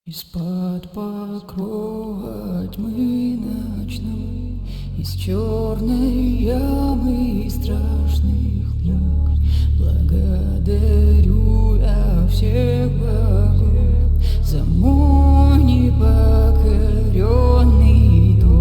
Из-под покрова тьмы ночной, из черной ямы и страшных мук, благодарю я всех богов за мой непокоренный дух.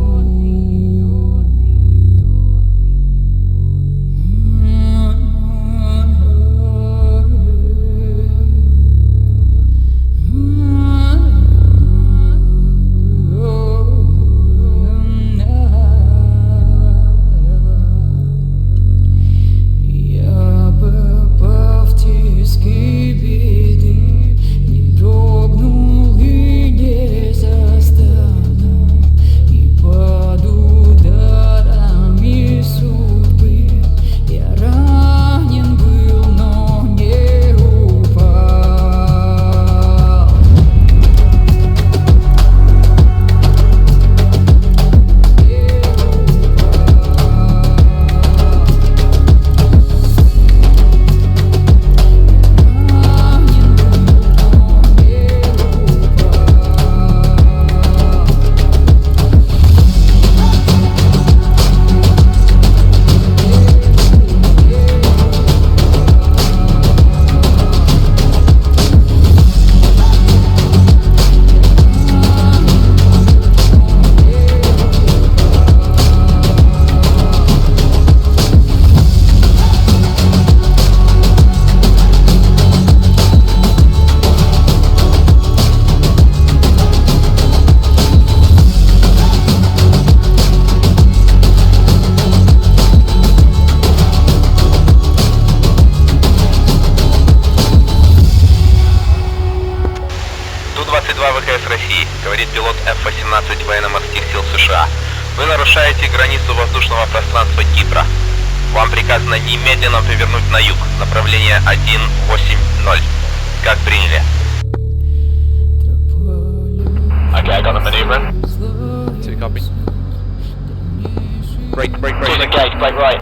Ту-22 ВКС России, говорит пилот F-18 военно-морских сил США. Вы нарушаете границу воздушного пространства Кипра. Вам приказано немедленно повернуть на юг, направление 180. Как приняли? Okay, I got the maneuver. Two copy. Break. Close engage, break right.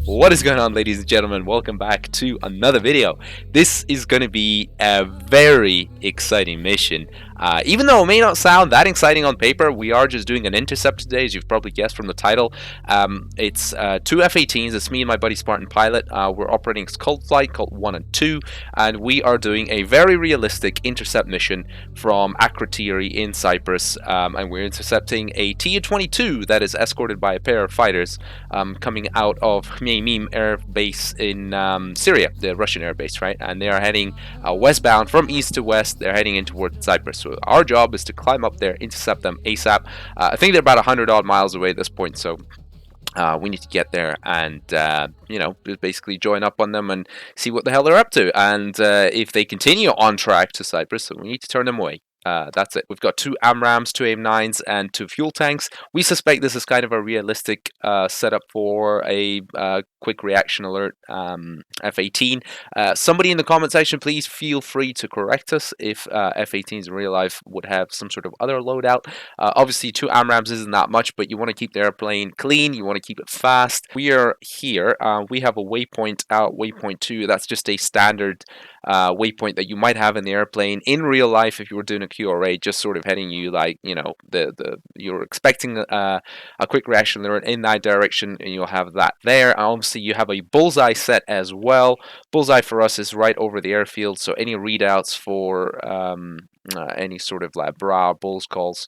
What is going on, ladies and gentlemen? Welcome back to another video. This is going to be a very exciting mission. Even though it may not sound that exciting on paper, we are just doing an intercept today, as you've probably guessed from the title. It's two F-18s. It's me and my buddy Spartan Pilot. We're operating a cold flight called 1 and 2, and we are doing a very realistic intercept mission from Akrotiri in Cyprus, and we're intercepting a Tu-22 that is escorted by a pair of fighters coming out of Khmeimim air base in Syria, the Russian air base, right? And they are heading westbound from east to west. They're heading in towards Cyprus. So our job is to climb up there, intercept them ASAP. I think they're about 100 odd miles away at this point, so we need to get there and you know, basically join up on them and see what the hell they're up to. And if they continue on track to Cyprus, so we need to turn them away. That's it. We've got 2 AMRAAMs, 2 AIM-9s, and 2 fuel tanks. We suspect this is kind of a realistic setup for a quick reaction alert F-18. Somebody in the comment section, please feel free to correct us if F-18s in real life would have some sort of other loadout. Obviously, 2 AMRAAMs isn't that much, but you want to keep the airplane clean. You want to keep it fast. We are here. We have a waypoint out, waypoint 2. That's just a standard waypoint that you might have in the airplane. In real life, if you were doing a QRA, just sort of heading you like, you know, you're expecting a quick reaction alert in that direction, and you'll have that there. And obviously, you have a bullseye set as well. Bullseye for us is right over the airfield, so any readouts for any sort of like bra bulls calls,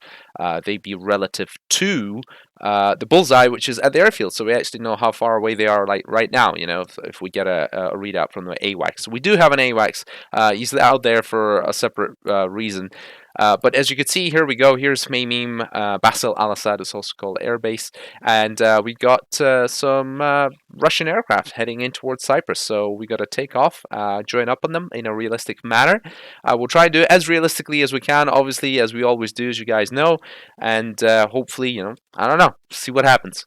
they'd be relative to the bullseye, which is at the airfield, so we actually know how far away they are, like right now, you know, if we get a readout from the AWACS. So we do have an AWACS. He's out there for a separate reason. But as you can see, here we go. Here's Khmeimim, Bassel Al Asaad is also called airbase, and we got some Russian aircraft heading in towards Cyprus. So we got to take off, join up on them in a realistic manner. We'll try to do it as realistically as we can, obviously, as we always do, as you guys know, and hopefully, you know, I don't know, see what happens.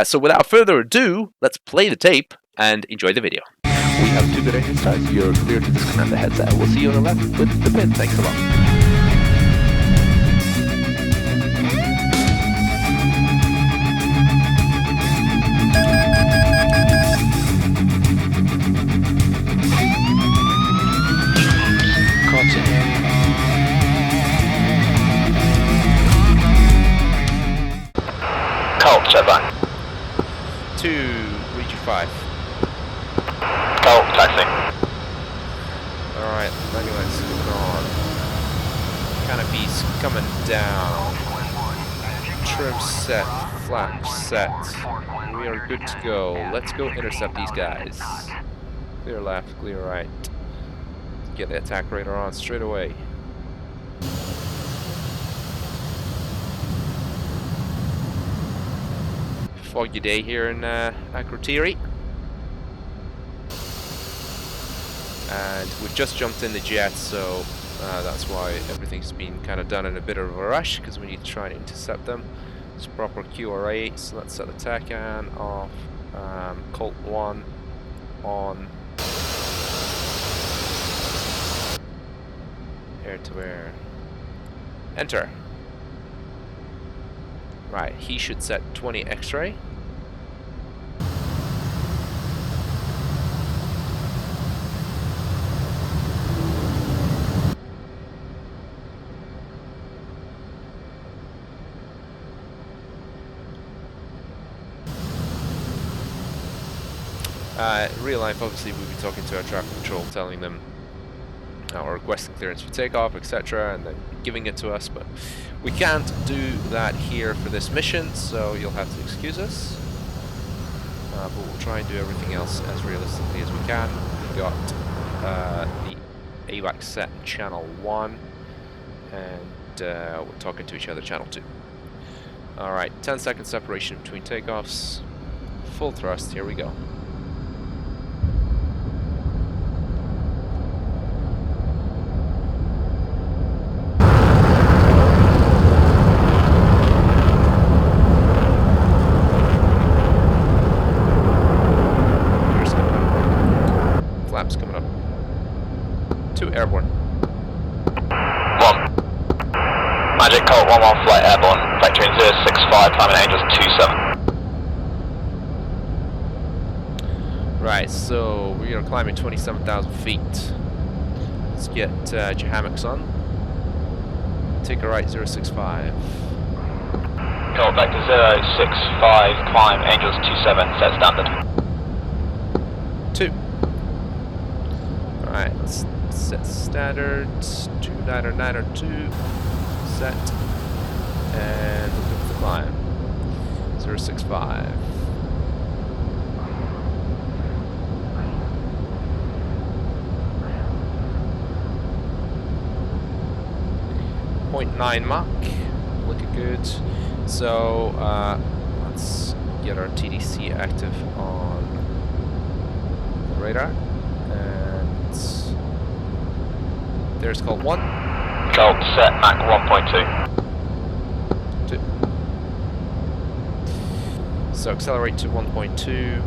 So without further ado, let's play the tape and enjoy the video. We have 2 good engine starts. You're clear to disconnect the headset. We'll see you on the left with the pin. Thanks a lot. Check that. 2, reach 5. Cool, taxi. Alright, manual's gone. Canopy's coming down. Trim set, flap set. We are good to go. Let's go intercept these guys. Clear left, clear right. Get the attack radar on straight away. Foggy day here in Akrotiri. And we've just jumped in the jet, so that's why everything's been kind of done in a bit of a rush, because we need to try and intercept them. It's proper QRA, so let's set the TACAN off, Colt 1 on, air to air, enter. Right, he should set 20 X-ray. Real life, obviously, we'll be talking to our traffic control, telling them or requesting clearance for takeoff, etc., and then giving it to us, but we can't do that here for this mission, so you'll have to excuse us. But we'll try and do everything else as realistically as we can. We've got the AVAC set in channel 1, and we're talking to each other channel 2. Alright, 10-second separation between takeoffs. Full thrust, here we go. Airborne. 1. Magic Colt 1-1 flight airborne. Vectoring 065, climbing Angels 27. Right, so we are climbing 27,000 feet. Let's get your hammocks on. Take a right 065. Colt Vector 065, climb Angels 27, set standard. 2. Alright, let's set standard, 2992, set, and look at the climb, 065. .9 Mach, looking good. So let's get our TDC active on the radar. There's Colt 1. Colt set Mach 1.2. 2. So accelerate to 1.2.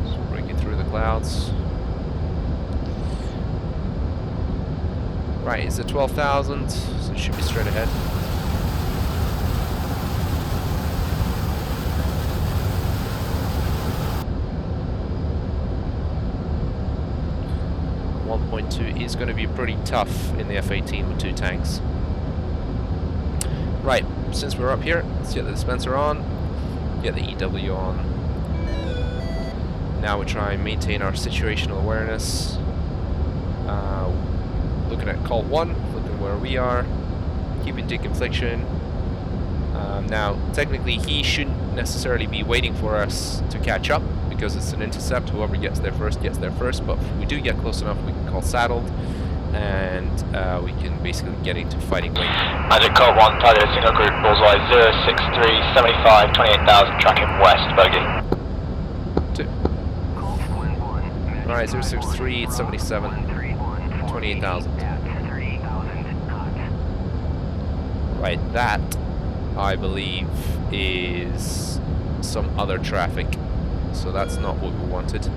Just breaking through the clouds. Right, it's at 12,000, so it should be straight ahead. Is going to be pretty tough in the F-18 with 2 tanks. Right, since we're up here, let's get the dispenser on, get the EW on. Now we try and maintain our situational awareness. Looking at Colt 1, looking where we are, keeping deconfliction. Now, technically, he shouldn't necessarily be waiting for us to catch up, because it's an intercept. Whoever gets there first, but if we do get close enough, we can call saddled, and we can basically get into fighting weight. Magic Colt 1, target single group, bullseye 063, 75, 28,000, tracking west, bogey. 2. Alright, 063, 77, 28,000. Right, that, I believe, is some other traffic. So that's not what we wanted.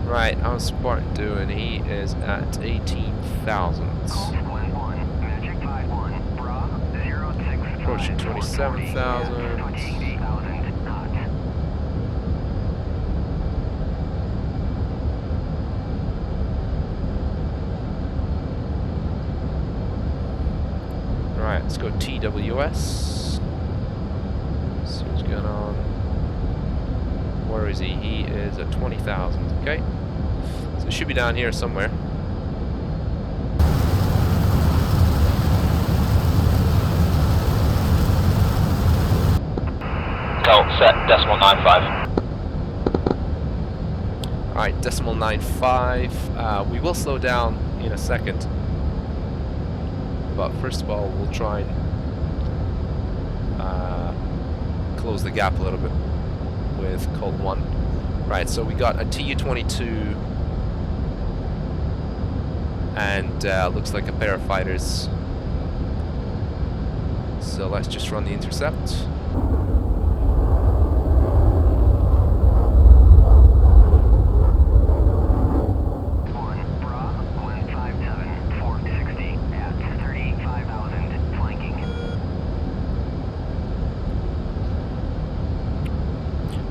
Right, how's Spartan doing? He is at 18,000. Approaching 27,000. Right, let's go TWS. See what's going on. Where is he? He is at 20,000. Okay. So it should be down here somewhere. Go, set, decimal 95. Alright, decimal 95. We will slow down in a second. But first of all, we'll try and close the gap a little bit with Cold 1. Right, so we got a Tu-22 and looks like a pair of fighters. So let's just run the intercept.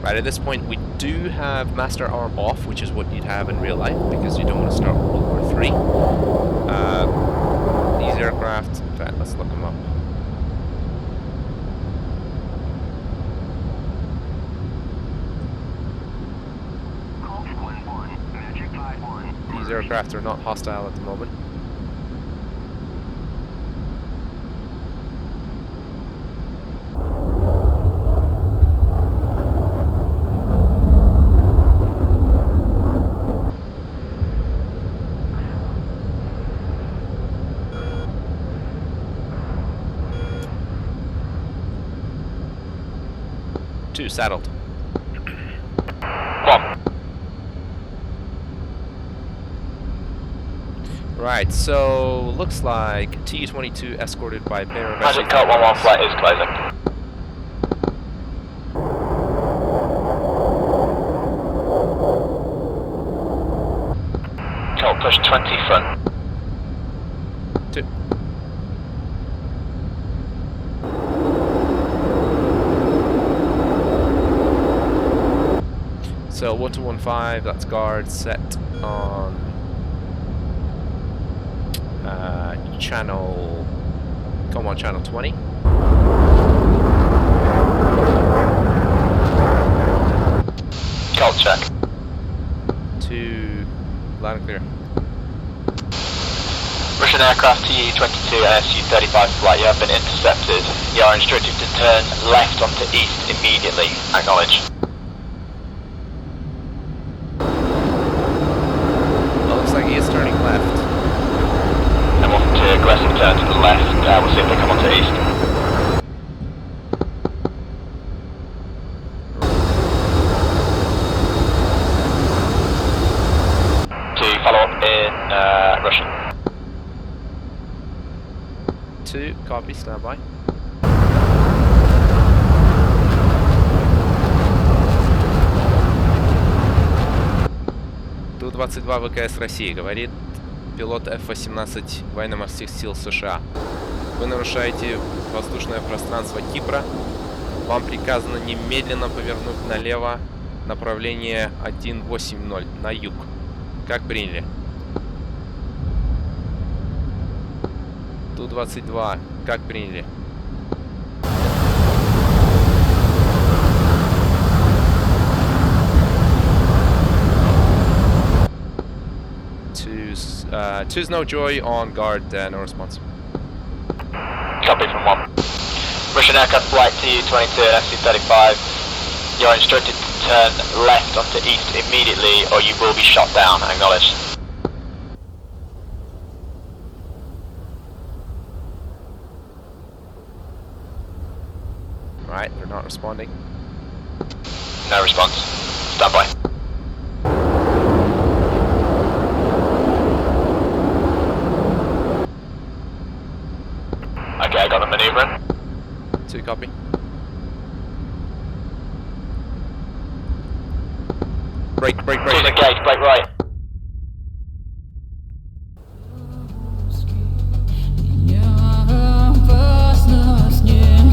Right, at this point we do have master arm off, which is what you'd have in real life, because you don't want to start World War III. These aircraft, in fact, let's look them up. These aircraft are not hostile at the moment. Two saddled. One. Right, so looks like Tu-22 escorted by a pair of Magic Code 1-1 flight is closing. Code push 20 front. 2. So 1215, that's guard set on channel, come on, channel 20. Code check. 2, loud and clear. Russian aircraft Tu-22 and Su-35 flight, you have been intercepted. You are instructed to turn left onto east immediately. Acknowledge. Well, looks like he is turning left. And 1-2, aggressive turn to the left. We'll see if they come onto east. 2, follow up in Russian. 2, copy, stand by. Ту-22 ВКС России, говорит пилот F-18 военно-морских сил США. Вы нарушаете воздушное пространство Кипра. Вам приказано немедленно повернуть налево, направление 180 на юг. Как приняли? Ту-22, как приняли? Two's no joy on guard, no response. Copy from 1. Russian aircraft flight Tu-22 and Su-35. You are instructed to turn left onto east immediately or you will be shot down. Acknowledge. Right, they're not responding. No response. Stand by. Okay, I got the maneuvering. 2, copy. Brake, brake, brake. Two's engaged, brake right. Меня опасность не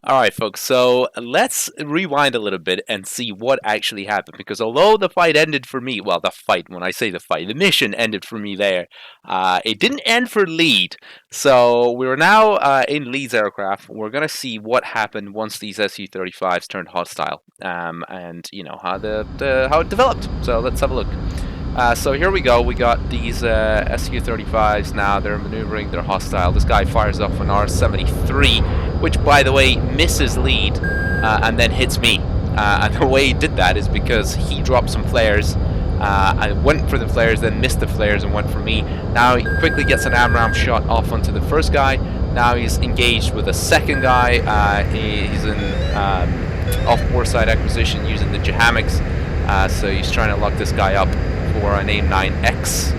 Alright folks, so let's rewind a little bit and see what actually happened, because although the fight ended for me, well, the fight, when I say the fight, the mission ended for me there, it didn't end for Lead. So we're now in Lead's aircraft. We're going to see what happened once these Su-35s turned hostile, and you know how how it developed. So let's have a look. So here we go. We got these Su-35s now. They're maneuvering. They're hostile. This guy fires off an R-73, which, by the way, misses Lead and then hits me. And the way he did that is because he dropped some flares. I went for the flares, then missed the flares and went for me. Now he quickly gets an AMRAAM shot off onto the first guy. Now he's engaged with a second guy. He's in off-bore side acquisition using the Jahamics. So he's trying to lock this guy up for an AIM-9X,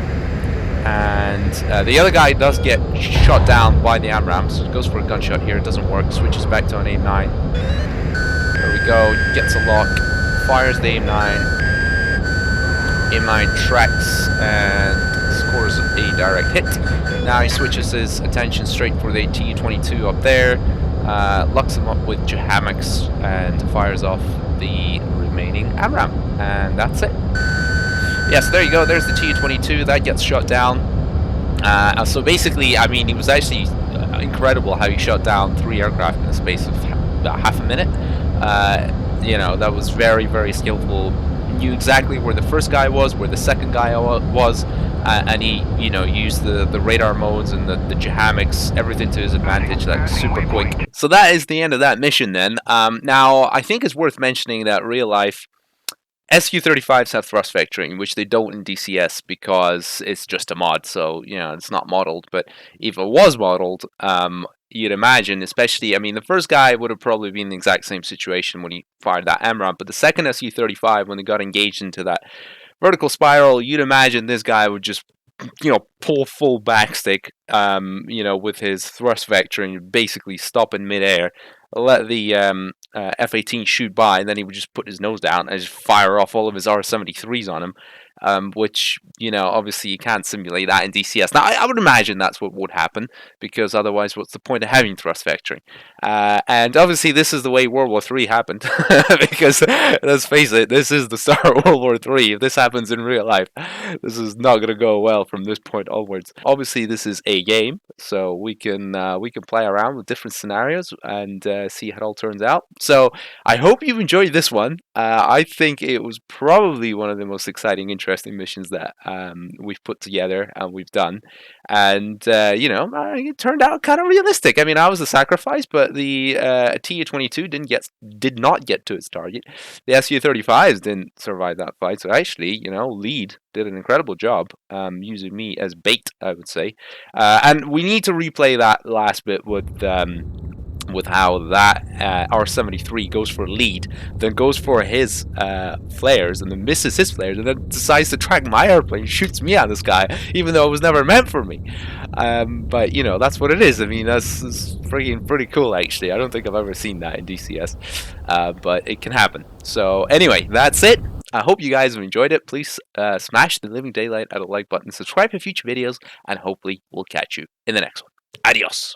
and the other guy does get shot down by the AMRAAM, so it goes for a gunshot here. It doesn't work. Switches back to an AIM-9. There we go. Gets a lock. Fires the AIM-9. AIM-9 tracks and scores a direct hit. Now he switches his attention straight for the Tu-22 up there. Locks him up with Jahamics and fires off the remaining AMRAAM, and that's it. Yes, there you go. There's the Tu-22 that gets shot down. So basically, I mean, it was actually incredible how he shot down 3 aircraft in the space of about half a minute. You know, that was very, very skillful. Knew exactly where the first guy was, where the second guy was, and he, you know, used the radar modes and the Jahamics, everything to his advantage, like super quick. So that is the end of that mission then. Now, I think it's worth mentioning that real life Su-35s have thrust vectoring, which they don't in DCS because it's just a mod, so, you know, it's not modeled. But if it was modeled, you'd imagine, especially, I mean, the first guy would have probably been in the exact same situation when he fired that AMRAAM, but the second Su-35, when they got engaged into that vertical spiral, you'd imagine this guy would just, you know, pull full backstick, you know, with his thrust vectoring, basically stop in midair, let the F-18 shoot by, and then he would just put his nose down and just fire off all of his R-73s on him, which, you know, obviously you can't simulate that in DCS. Now, I would imagine that's what would happen, because otherwise what's the point of having thrust vectoring? And obviously this is the way World War III happened, because let's face it, this is the start of World War III. If this happens in real life, this is not going to go well from this point onwards. Obviously this is a game, so we can play around with different scenarios and see how it all turns out. So I hope you've enjoyed this one. I think it was probably one of the most exciting, interesting missions that we've put together and we've done. And, you know, it turned out kind of realistic. I mean, I was the sacrifice, but the Tu-22 did not get to its target. The Su-35s didn't survive that fight. So actually, you know, Lead did an incredible job using me as bait, I would say. And we need to replay that last bit with how that R-73 goes for Lead, then goes for his flares, and then misses his flares, and then decides to track my airplane, shoots me out of the sky, even though it was never meant for me. But, you know, that's what it is. I mean, that's freaking pretty cool, actually. I don't think I've ever seen that in DCS, but it can happen. So, anyway, that's it. I hope you guys have enjoyed it. Please smash the living daylight out of the like button, subscribe for future videos, and hopefully we'll catch you in the next one. Adios.